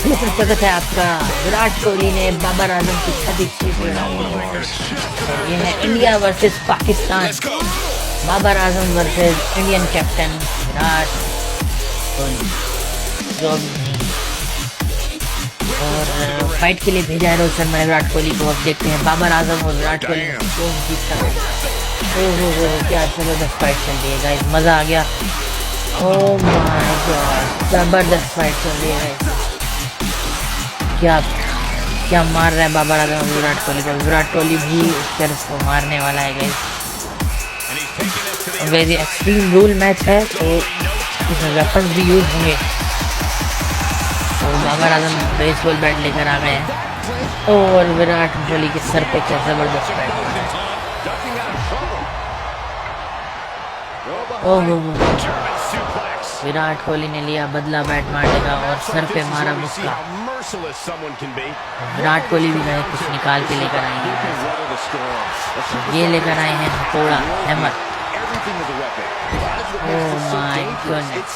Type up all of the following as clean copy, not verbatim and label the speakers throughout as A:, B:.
A: स्वागत है आपका। विराट कोहली ने बाबर आजम की छवि खींची। ये है India versus Pakistan. Babar Azam versus Indian captain Virat Kohli. जो और फाइट के लिए भेजा है रोहित शर्मा ने विराट कोहली को। अब देखते हैं बाबर आजम और विराट कोहली कौन जीतता है। ओहो क्या जबरदस्त फाइट चल रही है गाइस, मज़ा आ गया। ओह माय गॉड, जबरदस्त फाइट चल रही है। क्या क्या मार रहा है बाबर आजम विराट कोहली को। विराट कोहली भी उसके को मारने वाला है guys. Very extreme rule match है तो इसमें वेपन्स भी यूज होंगे। और बाबर आजम बेसबॉल बैट लेकर आ गए हैं और विराट कोहली के सर पे क्या जबरदस्त बैट। ओहो विराट कोहली ने लिया बदला बैट मारने का और सर पे मारा मुक्का। विराट कोहली भी गए कुछ निकाल के लेकर आए हैं। ये लेकर आए हैं हथौड़ा हैमर। ओह माय गॉडनेस,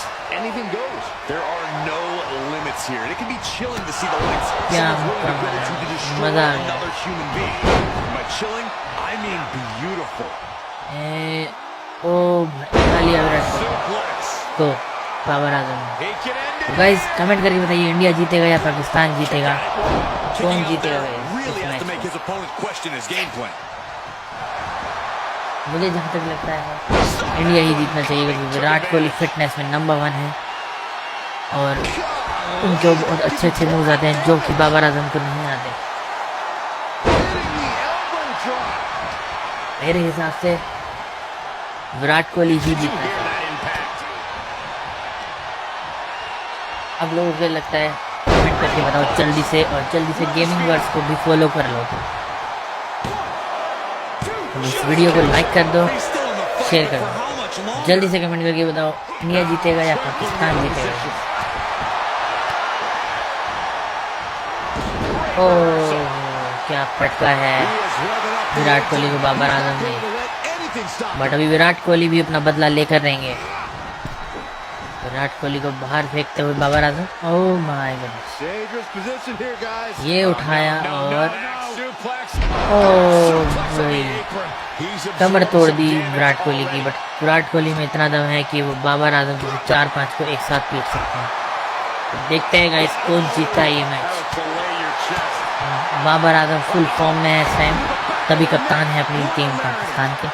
A: क्या मजा आ गया। तो बाबर आजम गाइस कमेंट करके बताइए इंडिया जीतेगा या पाकिस्तान जीतेगा, कौन जीतेगा इस मैच। मुझे जहाँ तक लगता है इंडिया ही जीतना चाहिए क्योंकि विराट कोहली फिटनेस में नंबर 1 है और उनके बहुत अच्छे अच्छे मूव्स आते हैं जो कि बाबर आजम को नहीं आते। मेरे हिसाब से विराट कोहली ही जीतना चाहिए। अब लोगों को लगता है कमेंट करके बताओ जल्दी से, और जल्दी से गेमिंग वर्ड्स को भी फॉलो कर लो। तो इस वीडियो को लाइक कर दो, शेयर कर दो। जल्दी से कमेंट करके बताओ इंडिया जीतेगा या पाकिस्तान जीतेगा। ओह क्या फटका है विराट कोहली को बाबर आजम ने। बट अभी विराट कोहली भी अपना बदला लेकर रहेंगे। विराट कोहली को बाहर फेंकते हुए Babar Azam. Oh my God, ये उठाया और कमर तोड़ दी विराट कोहली की। बट विराट कोहली में इतना दम है कि वो बाबर आजम को 4-5 को एक साथ पीट सकते हैं। तो देखते हैं गाइस कौन जीतता है ये match. Babar Azam full form में है इस टाइम, तभी कप्तान है अपनी टीम पाकिस्तान के।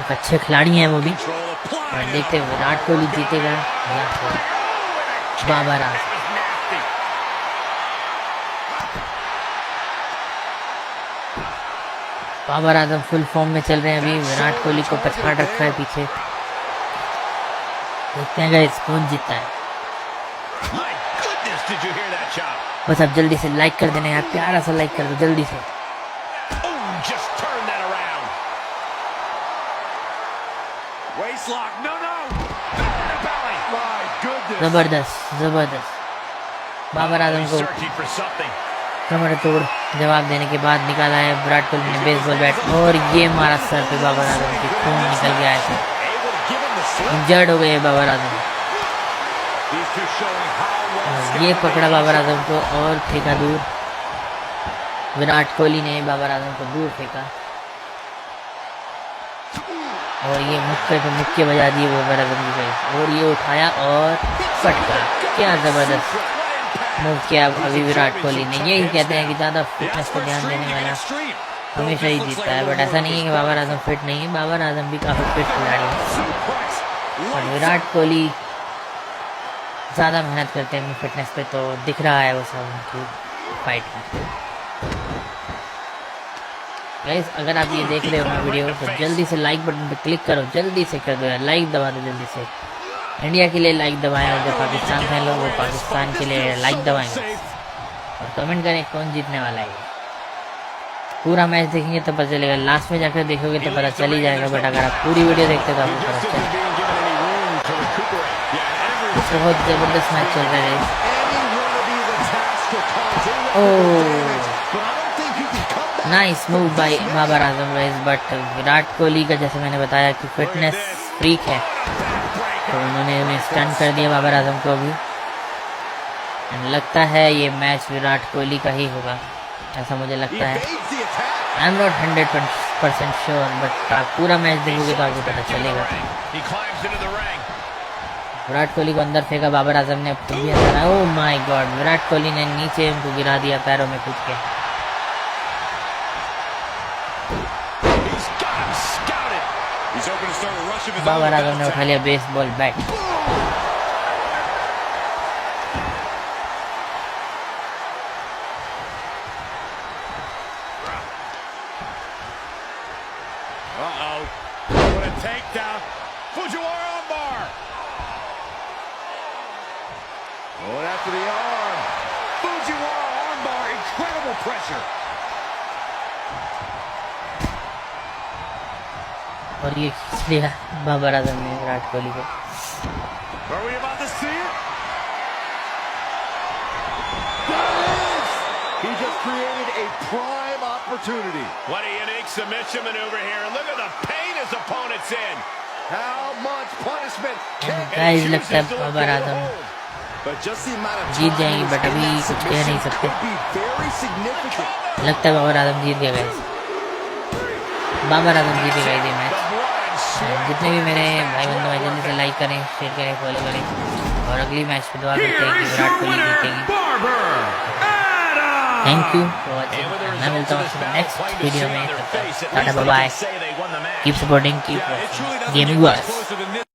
A: एक अच्छे खिलाड़ी हैं वो भी। और देखते हैं विराट कोहली जीतेगा या बाबर आजम। बाबर आजम फुल फॉर्म में चल रहे हैं अभी। विराट कोहली को पछाड़ रखा है पीछे। देखते हैं गाइस कौन जीतता है। बस अब जल्दी से लाइक कर देना यार, प्यारा सा लाइक कर दो जल्दी से। जबरदस्त जबरदस्त। बाबर आजम को कमर तोड़ जवाब देने के बाद निकाला है विराट कोहली ने बेसबॉल बैट और ये मारा सर पे बाबर आजम की। खून निकल गया है, इंजर्ड हो गए बाबर आजम। ये पकड़ा बाबर आजम को और फेंका दूर। विराट कोहली ने बाबर आजम को दूर फेंका और ये मुक्के पे मुक्के बजा दिए बाबर आजम की गई। और ये उठाया और फटका। क्या जबरदस्त मूव किया अभी विराट कोहली ने। यही कहते हैं कि ज़्यादा फिटनेस पर ध्यान देने वाला हमेशा ही जीतता है। बट ऐसा नहीं है कि बाबर आजम फिट नहीं है, बाबर आजम भी काफ़ी फिट खिलाड़ी है। और विराट कोहली ज़्यादा मेहनत करते हैं अपनी फिटनेस पे, तो दिख रहा है वो सब उनकी फाइट में। गाइस अगर आप ये देख रहे हो ना वीडियो तो जल्दी से लाइक बटन पे क्लिक करो, जल्दी से कर दो यार, लाइक दबा दो जल्दी से। इंडिया के लिए लाइक दबाएं और जो पाकिस्तान के लोग वो पाकिस्तान के लिए लाइक दबाएंगे। और कमेंट करें कौन जीतने वाला है। पूरा मैच देखेंगे तो पता चलेगा, लास्ट में जाकर देखोगे तो पता चल ही जाएगा। बट अगर आप पूरी वीडियो देखते तो आपको पता चलेगा। बहुत जबरदस्त मैच चल रहा है। Oh nice move by Babar Azam guys. But Virat Kohli का जैसे मैंने बताया कि फिटनेस फ्रीक है, तो उन्होंने स्टन कर दिया बाबर आजम को अभी। लगता है ये मैच विराट कोहली का ही होगा, ऐसा मुझे लगता है। I am not 100% sure, but आप पूरा मैच देखोगे तो आपको पता चलेगा। विराट कोहली को अंदर फेंका बाबर आजम ने, खुद भी अंदर। Oh my God, Virat Kohli ने नीचे उनको गिरा दिया पैरों में कूद के। बाबर आजम ने उठा लिया बेसबॉल बैट। और ये खींच लिया बाबर आजम ने विराट कोहली को।
B: He just created a prime opportunity. What a unique submission maneuver here. Look at the pain his opponent's in. How much punishment can
A: guys लगता है बाबर आजम जीत जाएंगे, बट अभी कुछ कह नहीं सकते। लगता है बाबर आजम जीत गया गाइस, बाबर आजम जीत गए ये मैच। जितने भी मेरे भाई बंधु हैं जल्दी से लाइक करें, शेयर करें, फॉलो करें और अगली मैच पे दुआ करते हैं कि विराट कोहली जीतेंगे। Thank you for watching. मैं मिलता हूँ आपसे नेक्स्ट वीडियो में। Tata bye bye, keep supporting, keep gaming watch.